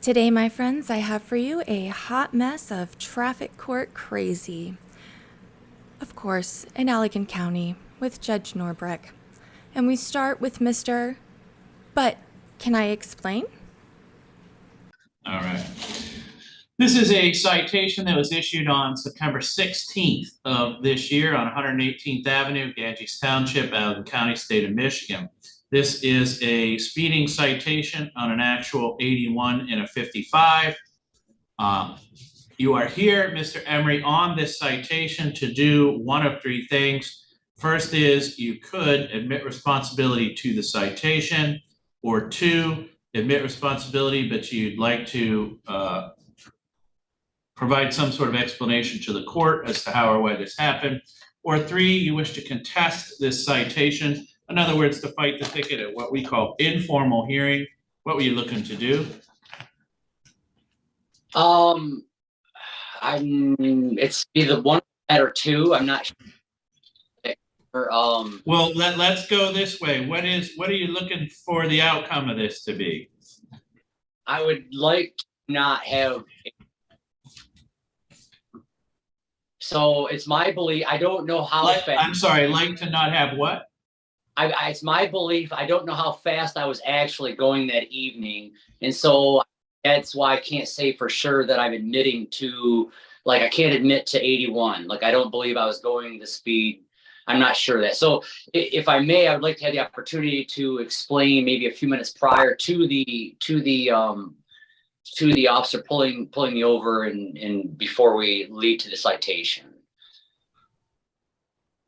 Today, my friends, I have for you a hot mess of traffic court crazy. Of course, in Allegan County with Judge Norbreck. And we start with Mr. But can I explain? All right. This is a citation that was issued on September 16th of this year on 118th Avenue, Ganges Township, Allegan County, state of Michigan. This is a speeding citation on an actual 81 and a 55. You are here, Mr. Emery, on this citation to do one of three things. First is you could admit responsibility to the citation, or two, admit responsibility, but you'd like to provide some sort of explanation to the court as to how or why this happened, or three, you wish to contest this citation. In other words, to fight the ticket at what we call informal hearing. What were you looking to do? It's either one or two. I'm not sure. Well, let's go this way. What are you looking for the outcome of this to be? I would like to not have. So it's my belief. I don't know how fast. I'm sorry, like to not have what? It's my belief. I don't know how fast I was actually going that evening, and so that's why I can't say for sure that I'm admitting to. Like, I can't admit to 81. Like, I don't believe I was going the speed. I'm not sure of that. So if I may, I would like to have the opportunity to explain maybe a few minutes prior to the officer pulling me over and before we lead to the citation.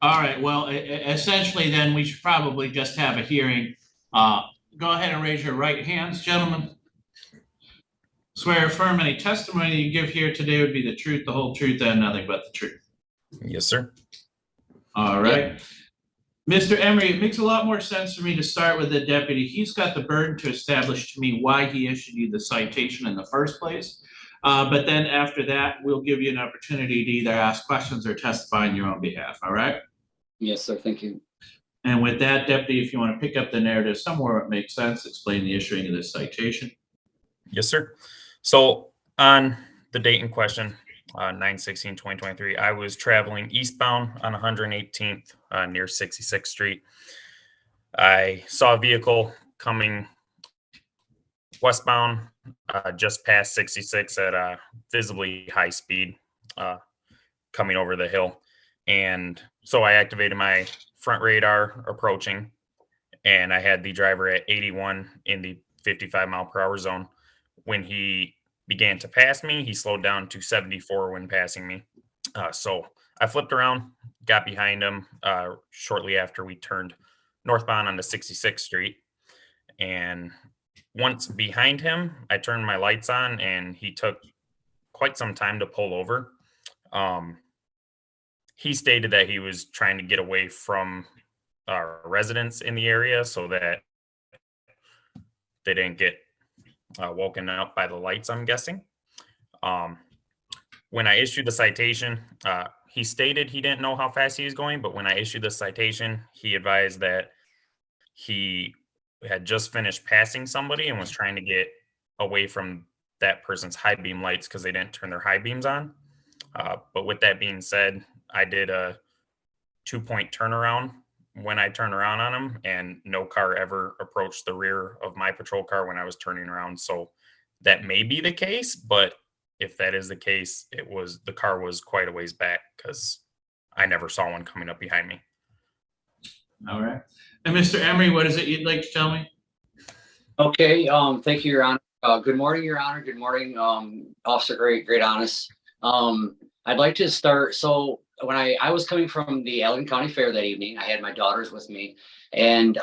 All right, well, essentially then we should probably just have a hearing. Go ahead and raise your right hands, gentlemen. Swear or affirm any testimony you give here today would be the truth, the whole truth, and nothing but the truth. Yes, sir. All right. Mr. Emery, it makes a lot more sense for me to start with the deputy. He's got the burden to establish to me why he issued you the citation in the first place. But then after that, we'll give you an opportunity to either ask questions or testify on your own behalf. All right? Yes, sir. Thank you. And with that, deputy, if you want to pick up the narrative somewhere it makes sense, explain the issuing of this citation. Yes, sir. So on the date in question, 9/16/2023, I was traveling eastbound on 118th near 66th Street. I saw a vehicle coming westbound just past 66 at a visibly high speed coming over the hill. And so I activated my front radar approaching, and I had the driver at 81 in the 55-mile-per-hour zone. When he began to pass me, he slowed down to 74 when passing me. So I flipped around, got behind him shortly after we turned northbound onto 66th Street. And once behind him, I turned my lights on, and he took quite some time to pull over. He stated that he was trying to get away from residents in the area so that they didn't get woken up by the lights, I'm guessing. When I issued the citation, he stated he didn't know how fast he was going, but when I issued the citation, he advised that he had just finished passing somebody and was trying to get away from that person's high beam lights because they didn't turn their high beams on. But with that being said, I did a 2-point turnaround when I turned around on him, and no car ever approached the rear of my patrol car when I was turning around. So that may be the case, but if that is the case, the car was quite a ways back because I never saw one coming up behind me. All right. And Mr. Emery, what is it you'd like to tell me? Okay. Thank you, Your Honor. Good morning, Your Honor. Good morning, Officer Great Honest. I'd like to start. So when I was coming from the Allegan County Fair that evening, I had my daughters with me, and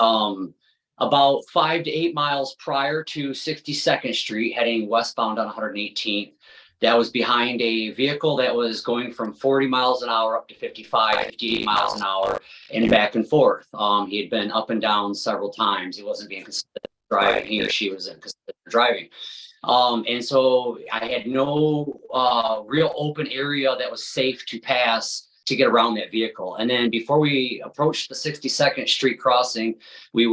about 5 to 8 miles prior to 62nd Street, heading westbound on 118th, that was behind a vehicle that was going from 40 miles an hour up to 55, 58 miles an hour and back and forth. He had been up and down several times. He wasn't being considered driving. He or she wasn't considered driving. And so I had no real open area that was safe to pass to get around that vehicle. And then before we approached the 62nd Street crossing, we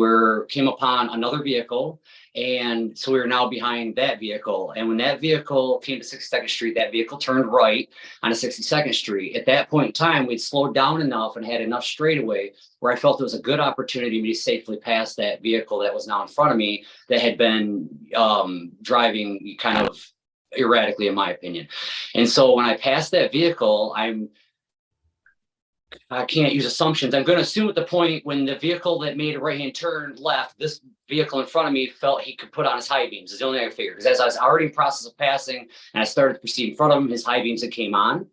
came upon another vehicle, And so we were now behind that vehicle. And when that vehicle came to 62nd Street, that vehicle turned right on 62nd Street. At that point in time, we'd slowed down enough and had enough straightaway where I felt it was a good opportunity to safely pass that vehicle that was now in front of me that had been driving kind of erratically, in my opinion. And so when I passed that vehicle, I can't use assumptions. I'm going to assume at the point when the vehicle that made a right-hand turn left, this vehicle in front of me felt he could put on his high beams. Is the only thing I figured. Because as I was already in process of passing and I started to proceed in front of him, his high beams had came on.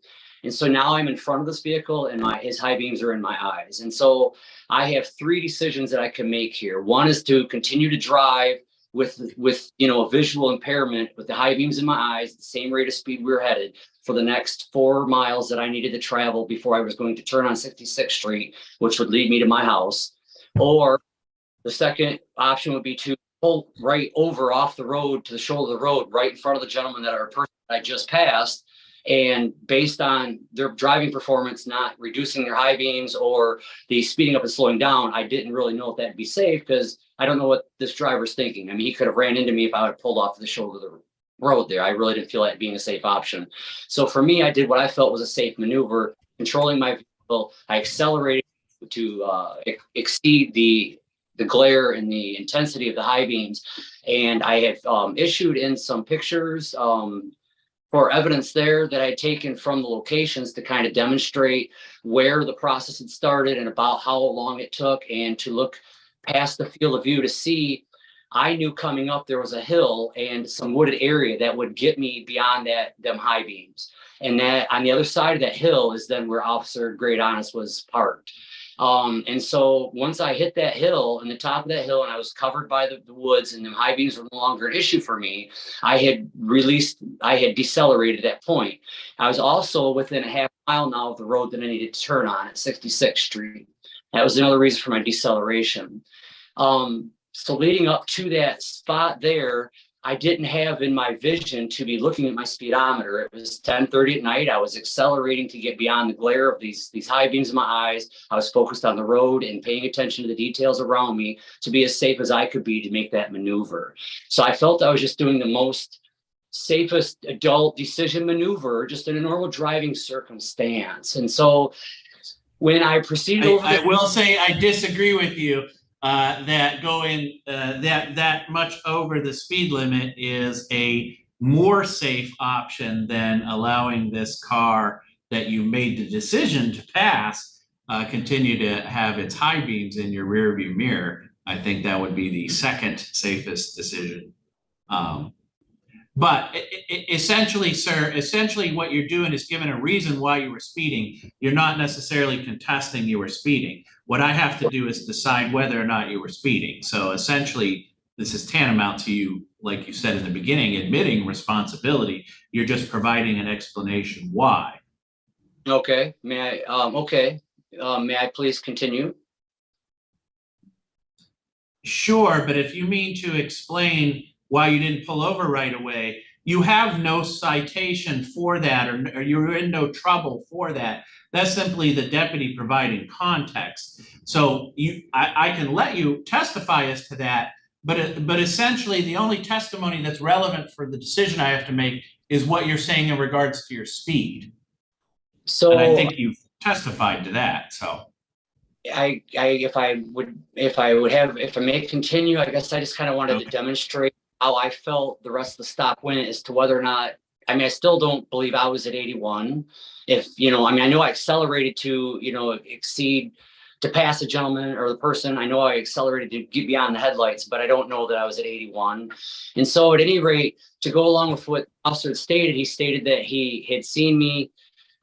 And so now I'm in front of this vehicle and his high beams are in my eyes. And so I have three decisions that I can make here. One is to continue to drive with a visual impairment with the high beams in my eyes, the same rate of speed we were headed for the next 4 miles that I needed to travel before I was going to turn on 66th Street, which would lead me to my house. Or the second option would be to pull right over off the road to the shoulder of the road, right in front of the gentleman person I just passed. And based on their driving performance, not reducing their high beams or the speeding up and slowing down, I didn't really know if that'd be safe because I don't know what this driver's thinking. I mean, he could have ran into me if I had pulled off the shoulder of the road there. I really didn't feel that being a safe option. So for me, I did what I felt was a safe maneuver, controlling my vehicle. I accelerated to exceed the glare and the intensity of the high beams. And I have issued in some pictures for evidence there that I had taken from the locations to kind of demonstrate where the process had started and about how long it took, and to look past the field of view to see. I knew coming up there was a hill and some wooded area that would get me beyond them high beams. And that on the other side of that hill is then where Officer Great Honest was parked. And so once I hit that hill and the top of that hill and I was covered by the woods and the high beams were no longer an issue for me, I had decelerated at that point. I was also within a half mile now of the road that I needed to turn on at 66th Street. That was another reason for my deceleration. So leading up to that spot there, I didn't have in my vision to be looking at my speedometer. It was 10:30 at night. I was accelerating to get beyond the glare of these high beams in my eyes. I was focused on the road and paying attention to the details around me to be as safe as I could be to make that maneuver. So I felt I was just doing the most safest adult decision maneuver just in a normal driving circumstance. And so when I proceeded I will say I disagree with you. That going that much over the speed limit is a more safe option than allowing this car that you made the decision to pass continue to have its high beams in your rear view mirror. I think that would be the second safest decision. But essentially, sir, what you're doing is giving a reason why you were speeding. You're not necessarily contesting you were speeding. What I have to do is decide whether or not you were speeding. So essentially, this is tantamount to you, like you said in the beginning, admitting responsibility. You're just providing an explanation why. Okay. May I please continue? Sure, but if you mean to explain why you didn't pull over right away, you have no citation for that, or you're in no trouble for that. That's simply the deputy providing context. So I can let you testify as to that, but essentially the only testimony that's relevant for the decision I have to make is what you're saying in regards to your speed. So, and I think you've testified to that. So. If I may continue, I guess I just kind of wanted to demonstrate how I felt the rest of the stop went as to whether or not, I mean, I still don't believe I was at 81. I know I accelerated to, exceed, to pass a gentleman or the person. I know I accelerated to get beyond the headlights, but I don't know that I was at 81. And so at any rate, to go along with what the officer stated, he stated that he had seen me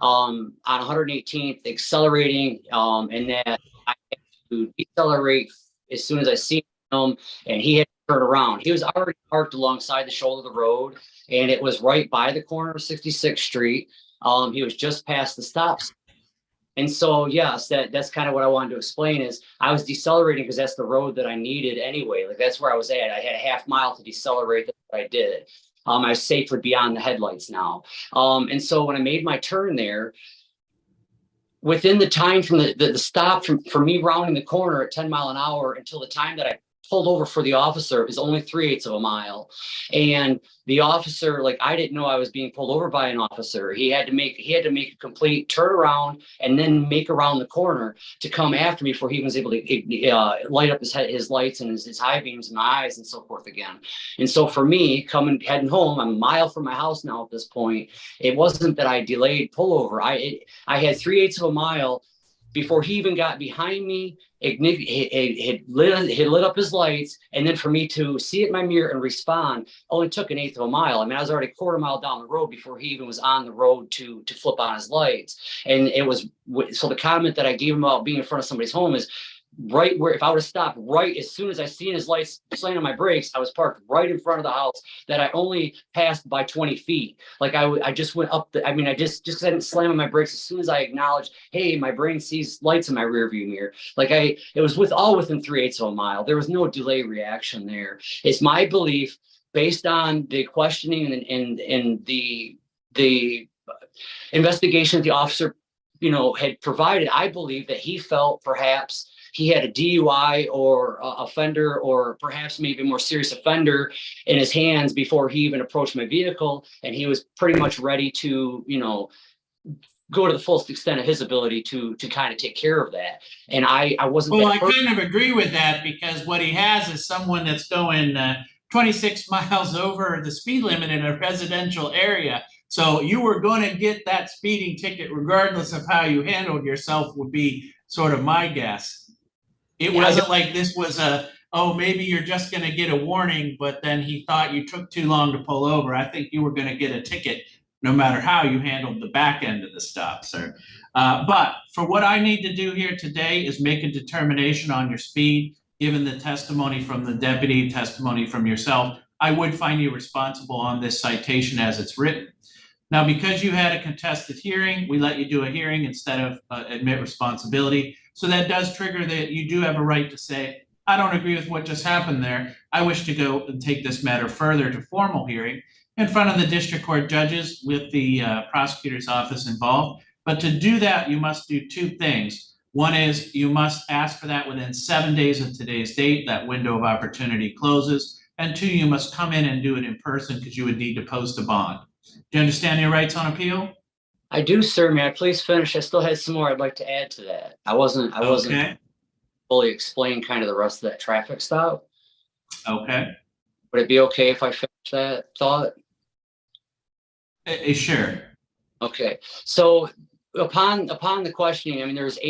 on 118th accelerating, and that I had to decelerate as soon as I see him, and he had to turn around. He was already parked alongside the shoulder of the road, and it was right by the corner of 66th Street. He was just past the stop sign. And so, yes, that's kind of what I wanted to explain is I was decelerating because that's the road that I needed anyway. Like that's where I was at. I had a half mile to decelerate. That's what I did. I was safely beyond the headlights now. And so when I made my turn there, within the time from the stop for me rounding the corner at 10 mile an hour until the time that I pulled over for the officer is only 3/8 of a mile. And the officer, like, I didn't know I was being pulled over by an officer. He had to make a complete turnaround and then make around the corner to come after me before he was able to light up his lights and his high beams in my eyes and so forth again. And so for me, heading home, I'm a mile from my house now at this point. It wasn't that I delayed pullover. I had 3/8 of a mile before he even got behind me. It lit up his lights, and then for me to see it in my mirror and respond only took 1/8 of a mile. I mean, I was already a quarter mile down the road before he even was on the road to flip on his lights. And it was so the comment that I gave him about being in front of somebody's home is right where, if I would have stopped right as soon as I seen his lights slaying on my brakes, I was parked right in front of the house that I only passed by 20 feet. Like I just went up I mean, I just because I didn't slam on my brakes as soon as I acknowledged, hey, my brain sees lights in my rear view mirror. Like it was all within 3/8 of a mile. There was no delay reaction there. It's my belief, based on the questioning and the investigation that the officer, had provided. I believe that he felt perhaps he had a DUI or offender, or perhaps maybe a more serious offender in his hands before he even approached my vehicle. And he was pretty much ready to, go to the fullest extent of his ability to kind of take care of that. And I wasn't. Well, I kind of agree with that, because what he has is someone that's going 26 miles over the speed limit in a residential area. So you were going to get that speeding ticket regardless of how you handled yourself, would be sort of my guess. It wasn't like this was maybe you're just going to get a warning, but then he thought you took too long to pull over. I think you were going to get a ticket no matter how you handled the back end of the stop, sir. But for what I need to do here today is make a determination on your speed. Given the testimony from the deputy, testimony from yourself, I would find you responsible on this citation as it's written. Now, because you had a contested hearing, we let you do a hearing instead of admit responsibility. So that does trigger that you do have a right to say, I don't agree with what just happened there. I wish to go and take this matter further to formal hearing in front of the district court judges with the prosecutor's office involved. But to do that, you must do two things. One is you must ask for that within 7 days of today's date. That window of opportunity closes. And two, you must come in and do it in person, because you would need to post a bond. Do you understand your rights on appeal? I do, sir. May I please finish? I still had some more I'd like to add to that. I wasn't Okay. fully explain kind of the rest of that traffic stop. Okay. Would it be okay if I finish that thought? Sure. Okay. So upon the questioning, I mean, there was at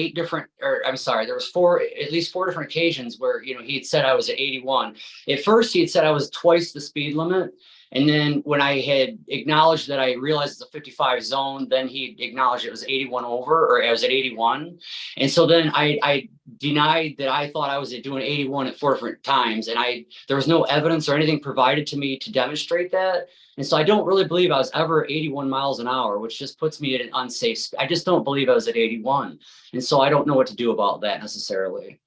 least four different occasions where, he had said I was at 81. At first, he had said I was twice the speed limit. And then when I had acknowledged that I realized it's a 55 zone, then he acknowledged it was 81 over, or I was at 81. And so then I denied that I thought I was doing 81 at 4 different times. And there was no evidence or anything provided to me to demonstrate that. And so I don't really believe I was ever 81 miles an hour, which just puts me at an unsafe speed. I just don't believe I was at 81. And so I don't know what to do about that necessarily.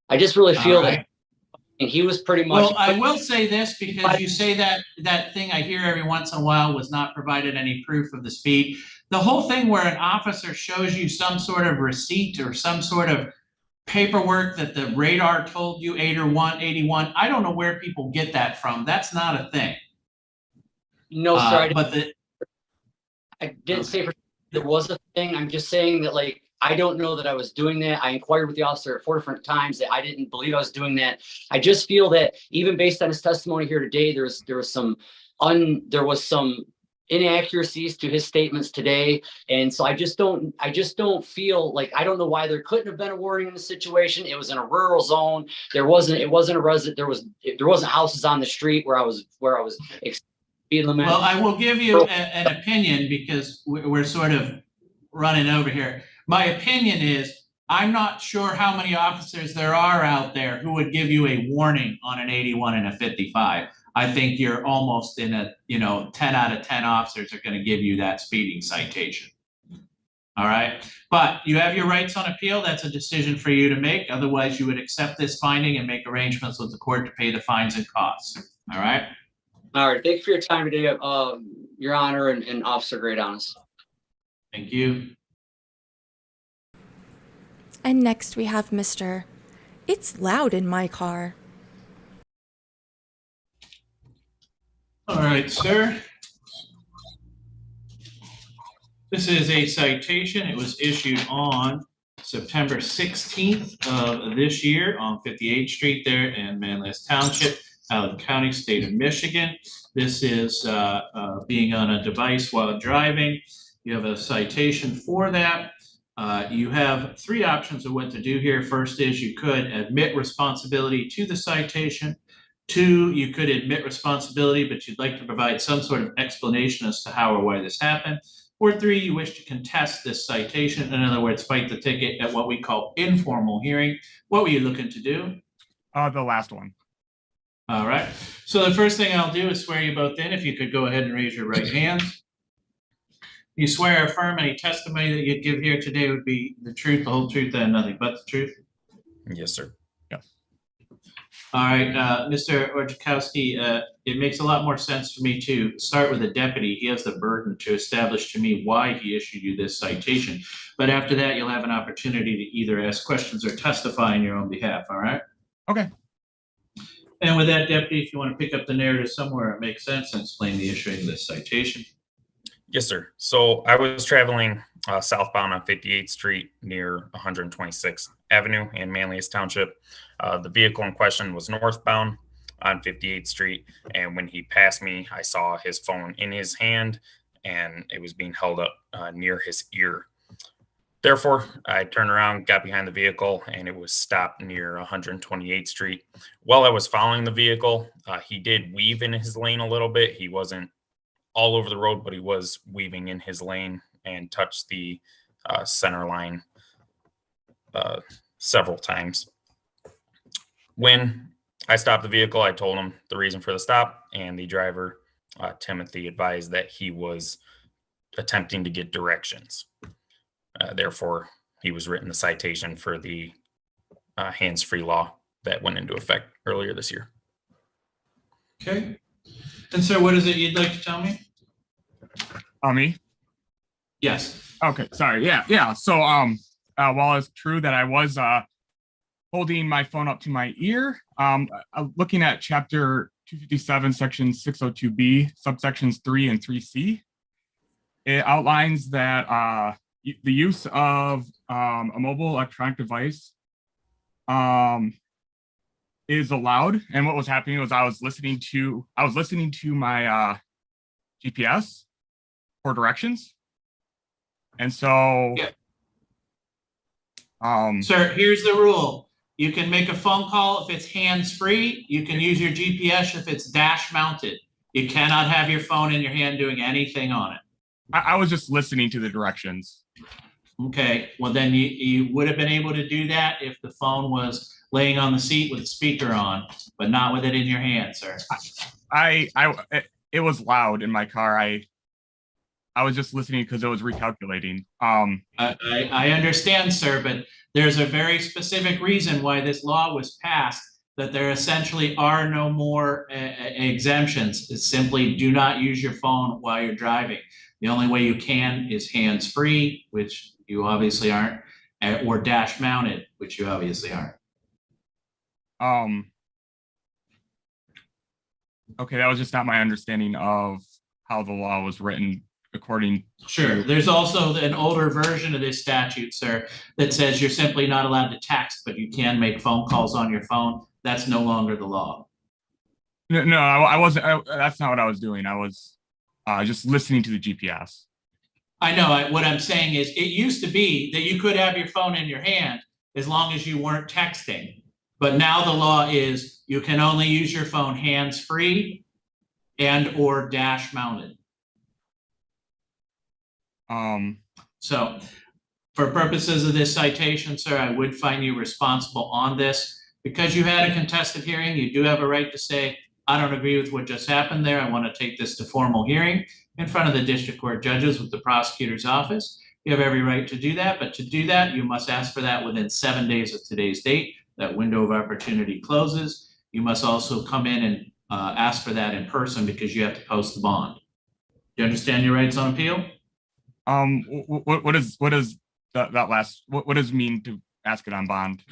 I just really feel that. And he was pretty much. Well, I will say this, because you say that thing I hear every once in a while was not provided any proof of the speed. The whole thing where an officer shows you some sort of receipt or some sort of paperwork that the radar told you 81, I don't know where people get that from. That's not a thing. No, sir. I didn't say there was a thing. I'm just saying that, like, I don't know that I was doing that. I inquired with the officer at 4 different times that I didn't believe I was doing that. I just feel that even based on his testimony here today, there was some inaccuracies to his statements today. And so I just don't feel like, I don't know why there couldn't have been a warning in the situation. It was in a rural zone. It wasn't a resident. There wasn't houses on the street where I was speed limit. Well, I will give you an opinion, because we're sort of running over here. My opinion is, I'm not sure how many officers there are out there who would give you a warning on an 81 and a 55. I think you're almost in 10 out of 10 officers are going to give you that speeding citation. All right. But you have your rights on appeal. That's a decision for you to make. Otherwise, you would accept this finding and make arrangements with the court to pay the fines and costs. All right. All right. Thank you for your time today, Your Honor, and Officer Great Honest. Thank you. And next we have Mr. It's loud in my car. All right, sir. This is a citation. It was issued on September 16th of this year on 58th Street there in Manlius Township, Allen County, state of Michigan. This is being on a device while driving. You have a citation for that. You have three options of what to do here. First is you could admit responsibility to the citation. Two, you could admit responsibility, but you'd like to provide some sort of explanation as to how or why this happened. Or three, you wish to contest this citation. In other words, fight the ticket at what we call informal hearing. What were you looking to do? The last one. All right. So the first thing I'll do is swear you both in. If you could go ahead and raise your right hand. You swear or affirm any testimony that you'd give here today would be the truth, the whole truth, and nothing but the truth? Yes, sir. Yes. All right, Mr. Orchakowski, it makes a lot more sense for me to start with the deputy. He has the burden to establish to me why he issued you this citation. But after that, you'll have an opportunity to either ask questions or testify on your own behalf, all right? Okay. And with that, deputy, if you want to pick up the narrative somewhere it makes sense and explain the issuing of this citation. Yes, sir. So I was traveling southbound on 58th Street near 126th Avenue in Manlius Township. The vehicle in question was northbound on 58th Street. And when he passed me, I saw his phone in his hand and it was being held up near his ear. Therefore, I turned around, got behind the vehicle, and it was stopped near 128th Street. While I was following the vehicle, he did weave in his lane a little bit. He wasn't all over the road, but he was weaving in his lane and touched the center line several times. When I stopped the vehicle, I told him the reason for the stop, and the driver, Timothy, advised that he was attempting to get directions. Therefore, he was written the citation for the hands-free law that went into effect earlier this year. Okay. And sir, what is it you'd like to tell me? Me? Yes. Okay, sorry. Yeah. So, while it's true that I was holding my phone up to my ear, looking at chapter 257, section 602B, subsections 3 and 3C, it outlines that the use of a mobile electronic device is allowed. And what was happening was I was listening to my GPS for directions. And so, Yeah. um, Sir, here's the rule. You can make a phone call if it's hands-free. You can use your GPS if it's dash mounted. You cannot have your phone in your hand doing anything on it. I was just listening to the directions. Okay, well then you would have been able to do that if the phone was laying on the seat with the speaker on, but not with it in your hand, sir. It was loud in my car. I was just listening because it was recalculating. I understand, sir, but there's a very specific reason why this law was passed, that there essentially are no more exemptions. It's simply do not use your phone while you're driving. The only way you can is hands-free, which you obviously aren't, or dash mounted, which you obviously aren't. Okay, that was just not my understanding of how the law was written according. Sure. There's also an older version of this statute, sir, that says you're simply not allowed to text, but you can make phone calls on your phone. That's no longer the law. No, I wasn't. That's not what I was doing. I was just listening to the GPS. I know. What I'm saying is it used to be that you could have your phone in your hand as long as you weren't texting. But now the law is you can only use your phone hands-free and or dash mounted. So for purposes of this citation, sir, I would find you responsible on this. Because you had a contested hearing, you do have a right to say, I don't agree with what just happened there. I want to take this to formal hearing in front of the district court judges with the prosecutor's office. You have every right to do that, but to do that, you must ask for that within 7 days of today's date. That window of opportunity closes. You must also come in and ask for that in person because you have to post the bond. Do you understand your rights on appeal? What does that last? What does it mean to ask it on bond?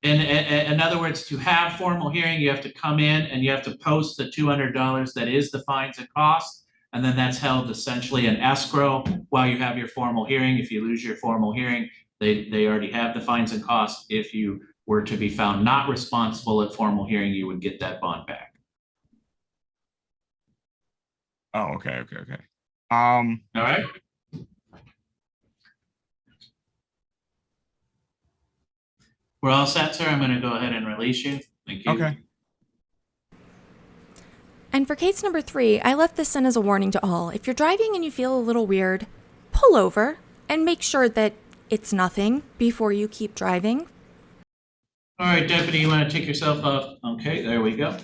in other words, to have formal hearing, you have to come in and you have to post the $200 that is the fines and costs. And then that's held essentially in escrow while you have your formal hearing. If you lose your formal hearing, they already have the fines and costs. If you were to be found not responsible at formal hearing, you would get that bond back. Oh, okay. All right. We're all set, sir. I'm going to go ahead and release you. Thank you. Okay. And for case number 3, I left this in as a warning to all. If you're driving and you feel a little weird, pull over and make sure that it's nothing before you keep driving. All right, Deputy, you want to take yourself off? Okay, there we go.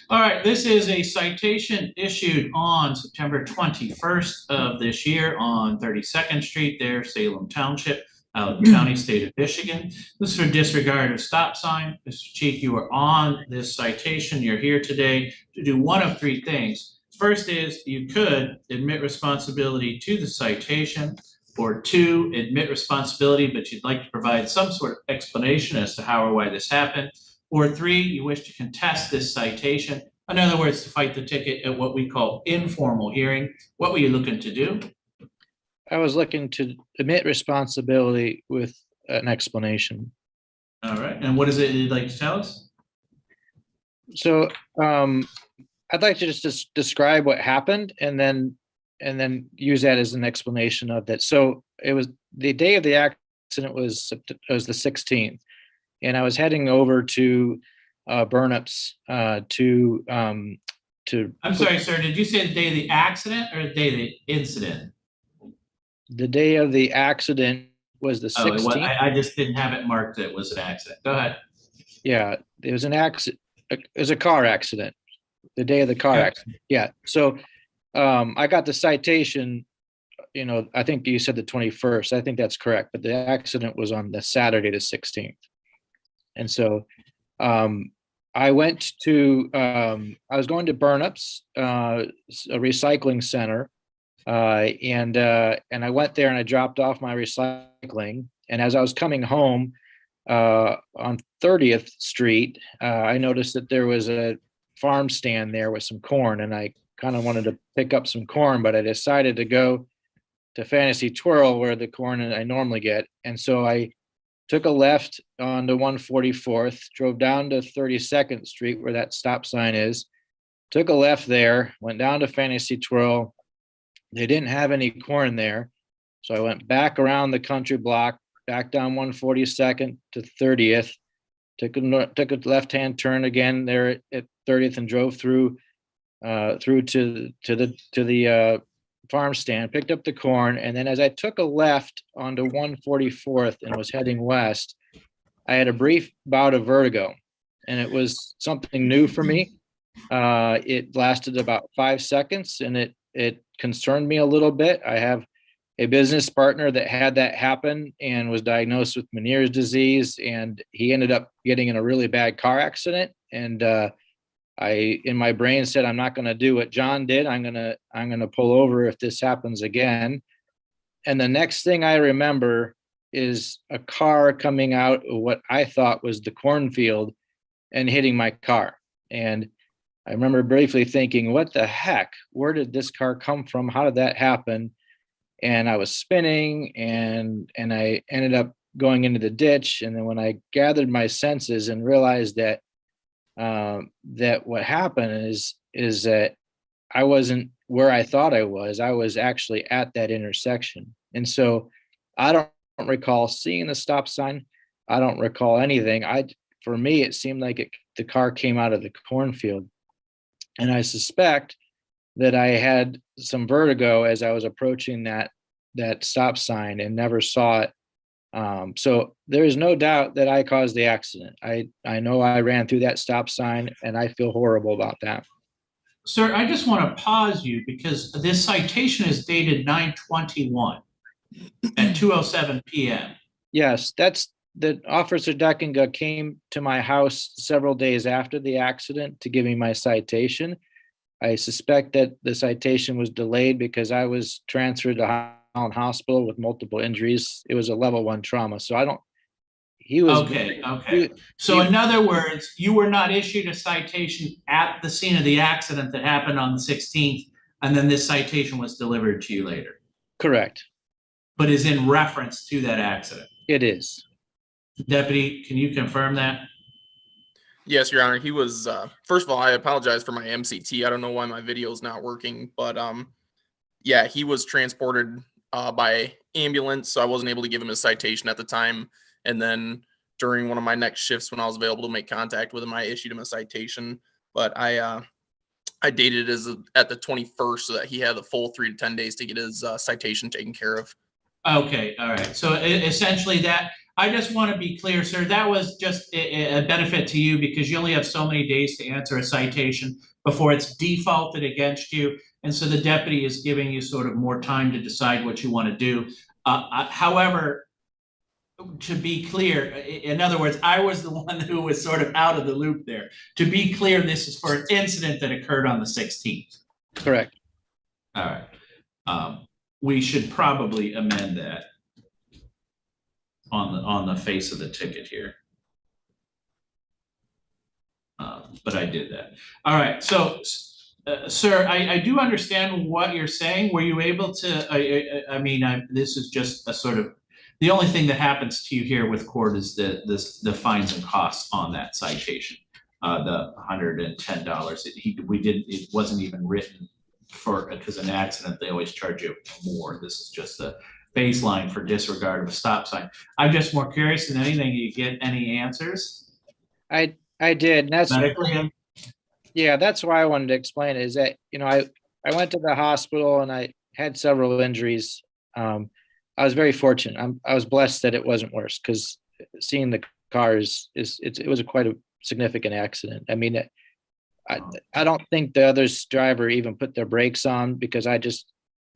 All right, this is a citation issued on September 21st of this year on 32nd Street there, Salem Township, Allegan County, State of Michigan. This is for disregard of stop sign. Mr. Chief, you are on this citation. You're here today to do one of 3 things. First is you could admit responsibility to the citation, or 2, admit responsibility, but you'd like to provide some sort of explanation as to how or why this happened. Or 3, you wish to contest this citation. In other words, to fight the ticket at what we call informal hearing. What were you looking to do? I was looking to admit responsibility with an explanation. All right, and what is it you'd like to tell us? So I'd like to just describe what happened and then use that as an explanation of that. So it was the day of the accident was the 16th, and I was heading over to Burnups to. I'm sorry, sir. Did you say the day of the accident or the day of the incident? The day of the accident was the 16th. I just didn't have it marked that it was an accident. Go ahead. Yeah, it was an accident. It was a car accident. The day of the car accident. Yeah. So I got the citation, I think you said the 21st. I think that's correct. But the accident was on the Saturday, the 16th. And so I went to, I was going to Burnups, a recycling center. And I went there and I dropped off my recycling. And as I was coming home on 30th Street, I noticed that there was a farm stand there with some corn, and I kind of wanted to pick up some corn, but I decided to go to Fantasy Twirl where the corn I normally get. And so I took a left onto 144th, drove down to 32nd Street where that stop sign is, took a left there, went down to Fantasy Twirl. They didn't have any corn there. So I went back around the country block, back down 142nd to 30th, took a left-hand turn again there at 30th and drove through to the farm stand, picked up the corn. And then as I took a left onto 144th and was heading west, I had a brief bout of vertigo, and it was something new for me. It lasted about 5 seconds, and it concerned me a little bit. I have a business partner that had that happen and was diagnosed with Meniere's disease, and he ended up getting in a really bad car accident. And I, in my brain, said, I'm not going to do what John did. I'm going to pull over if this happens again. And the next thing I remember is a car coming out of what I thought was the cornfield and hitting my car. And I remember briefly thinking, what the heck? Where did this car come from? How did that happen? And I was spinning, and I ended up going into the ditch. And then when I gathered my senses and realized that that what happened is that I wasn't where I thought I was actually at that intersection. And so I don't recall seeing the stop sign. I don't recall anything. For me, it seemed like the car came out of the cornfield. And I suspect that I had some vertigo as I was approaching that stop sign and never saw it. So there is no doubt that I caused the accident. I know I ran through that stop sign, and I feel horrible about that. Sir, I just want to pause you because this citation is dated 9/21 at 2:07 p.m. Yes, the Officer Deckinga came to my house several days after the accident to give me my citation. I suspect that the citation was delayed because I was transferred to Holland Hospital with multiple injuries. It was a level 1 trauma. So He was. Okay, okay. he- So he- in other words, you were not issued a citation at the scene of the accident that happened on the 16th, and then this citation was delivered to you later, Correct. but is in reference to that accident. It is. Deputy, can you confirm that? Yes, Your Honor. He was, first of all, I apologize for my MCT. I don't know why my video is not working, but yeah, he was transported by ambulance, so I wasn't able to give him a citation at the time. And then during one of my next shifts when I was available to make contact with him, I issued him a citation. But I dated it as at the 21st so that he had the full 3 to 10 days to get his citation taken care of. Okay, all right. So essentially that, I just want to be clear, sir, that was just a benefit to you because you only have so many days to answer a citation before it's defaulted against you. And so the deputy is giving you sort of more time to decide what you want to do. However, to be clear, in other words, I was the one who was sort of out of the loop there. To be clear, this is for an incident that occurred on the 16th. Correct. All right. We should probably amend that on the face of the ticket here. But I did that. All right. So, sir, I do understand what you're saying. Were you able to? I mean, this is just a sort of. The only thing that happens to you here with court is the fines and costs on that citation, the $110. It wasn't even written for, because an accident they always charge you more. This is just the baseline for disregard of a stop sign. I'm just more curious than anything. You get any answers? I did. And that's Medically? yeah. That's why I wanted to explain it. Is that I went to the hospital and I had several injuries. I was very fortunate. I was blessed that it wasn't worse because seeing the cars it was quite a significant accident. I mean, I don't think the other driver even put their brakes on because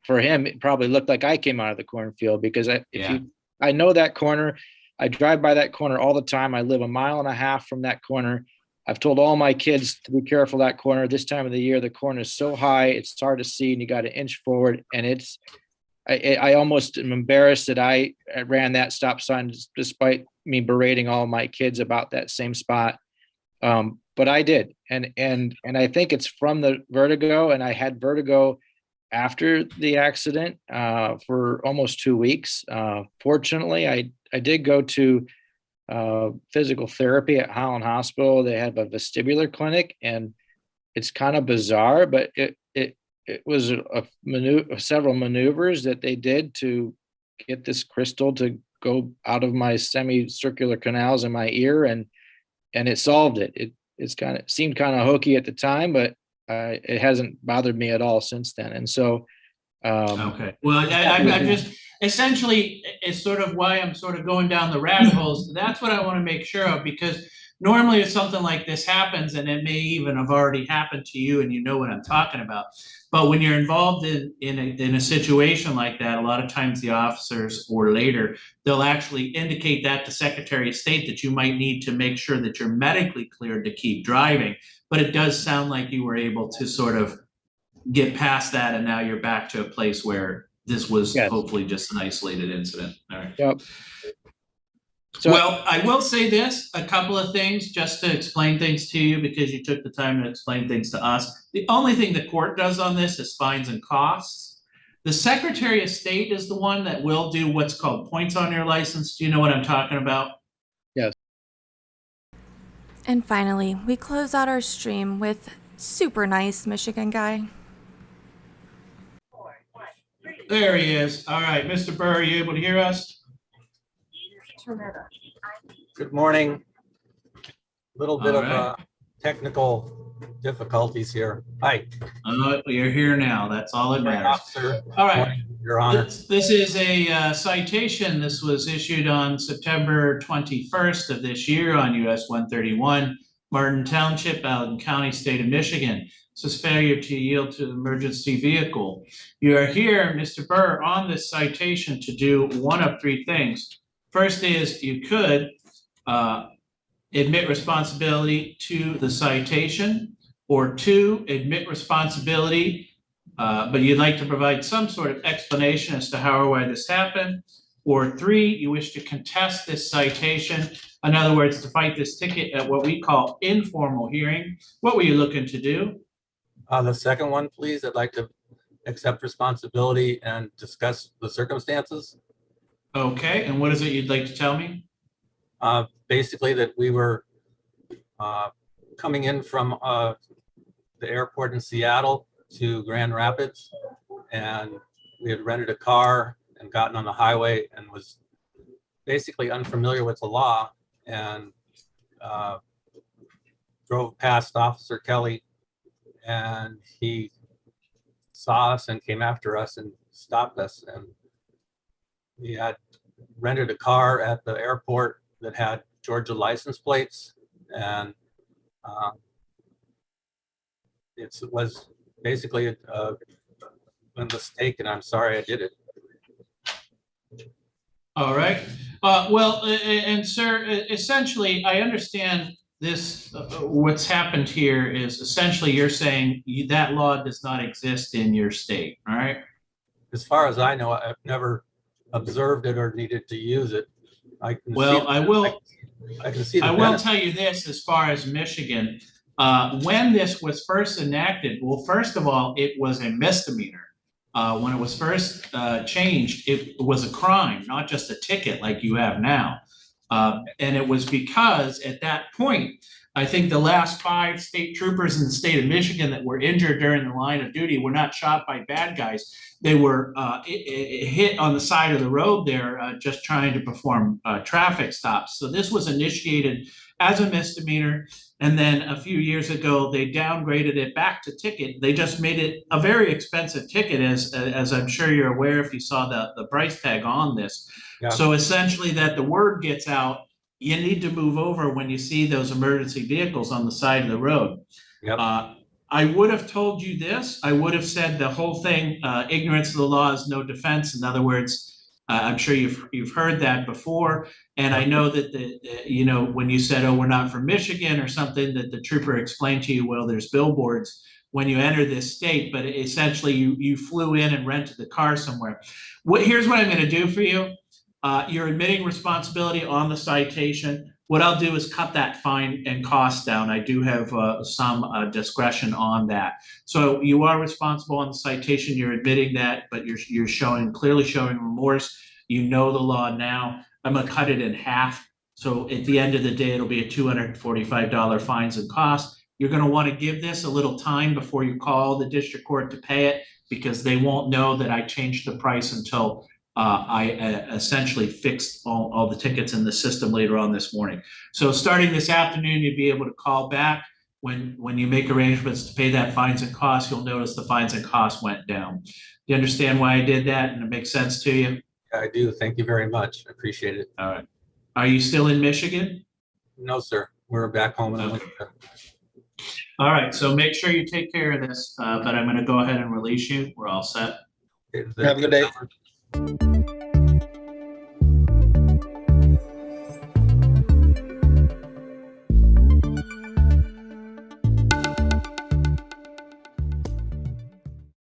for him, it probably looked like I came out of the cornfield because I know that corner. I drive by that corner all the time. I live 1.5 miles from that corner. I've told all my kids to be careful of that corner. This time of the year, the corner is so high, it's hard to see and you got to inch forward. And I almost am embarrassed that I ran that stop sign despite me berating all my kids about that same spot. But I did. And I think it's from the vertigo, and I had vertigo after the accident for almost 2 weeks. Fortunately, I did go to physical therapy at Holland Hospital. They have a vestibular clinic, and it's kind of bizarre, but it was several maneuvers that they did to get this crystal to go out of my semicircular canals in my ear, and it solved it. It's seemed kind of hokey at the time, but it hasn't bothered me at all since then. And so, Okay. Well, I'm just essentially it's sort of why I'm sort of going down the rabbit holes. That's what I want to make sure of, because normally if something like this happens, and it may even have already happened to you and you know what I'm talking about, but when you're involved in a situation like that, a lot of times the officers or later, they'll actually indicate that to Secretary of State that you might need to make sure that you're medically cleared to keep driving. But it does sound like you were able to sort of get past that, and now you're back to a place where this was hopefully just an isolated incident. All right. Yep. So, well, I will say this, a couple of things just to explain things to you, because you took the time to explain things to us. The only thing the court does on this is fines and costs. The Secretary of State is the one that will do what's called points on your license. Do you know what I'm talking about? yes. And finally, we close out our stream with super nice Michigan guy. There he is. All right, Mr. Burr, are you able to hear us? Good morning. Little bit All of technical difficulties here. Hi. You're here now. That's all that matters. Officer. All right. Your Honor. This is a citation. This was issued on September 21st of this year on US 131, Martin Township, Allegan County, State of Michigan. This is failure to yield to emergency vehicle. You are here, Mr. Burr, on this citation to do one of three things. First is you could admit responsibility to the citation, or two, admit responsibility, but you'd like to provide some sort of explanation as to how or why this happened. Or 3, you wish to contest this citation. In other words, to fight this ticket at what we call informal hearing. What were you looking to do? The second one, please. I'd like to accept responsibility and discuss the circumstances. Okay, and what is it you'd like to tell me? Basically that we were coming in from the airport in Seattle to Grand Rapids, and we had rented a car and gotten on the highway and was basically unfamiliar with the law, and drove past Officer Kelly, and he saw us and came after us and stopped us. And we had rented a car at the airport that had Georgia license plates, and it was basically a mistake, and I'm sorry I did it. All right. Well, and sir, essentially, I understand this. What's happened here is essentially you're saying that law does not exist in your state. All right. As far as I know, I've never observed it or needed to use it. I can Well, see, I will. I can see the I will benefit. tell you this as far as Michigan. When this was first enacted, well, first of all, it was a misdemeanor. When it was first changed, it was a crime, not just a ticket like you have now. And it was because at that point, I think the last 5 state troopers in the state of Michigan that were injured during the line of duty were not shot by bad guys. They were hit on the side of the road there, just trying to perform traffic stops. So this was initiated as a misdemeanor. And then a few years ago, they downgraded it back to ticket. They just made it a very expensive ticket, as I'm sure you're aware if you saw the price tag on this. Yeah. So essentially that the word gets out, you need to move over when you see those emergency vehicles on the side of the road. Yep. I would have told you this. I would have said the whole thing, ignorance of the law is no defense. In other words, I'm sure you've heard that before. And I know that when you said, oh, we're not from Michigan or something, that the trooper explained to you, well, there's billboards when you enter this state, but essentially you flew in and rented the car somewhere. Here's what I'm going to do for you. You're admitting responsibility on the citation. What I'll do is cut that fine and cost down. I do have some discretion on that. So you are responsible on the citation. You're admitting that, but you're clearly showing remorse. You know the law now. I'm gonna cut it in half. So at the end of the day, it'll be a $245 fines and costs. You're gonna want to give this a little time before you call the district court to pay it, because they won't know that I changed the price until I essentially fixed all the tickets in the system later on this morning. So starting this afternoon, you'd be able to call back when you make arrangements to pay that fines and costs. You'll notice the fines and costs went down. Do you understand why I did that, and it makes sense to you? I do. Thank you very much. I appreciate it. All right. Are you still in Michigan? No, sir. We're back home in Olympia. All right. So make sure you take care of this, but I'm going to go ahead and release you. We're all set. Have a good day.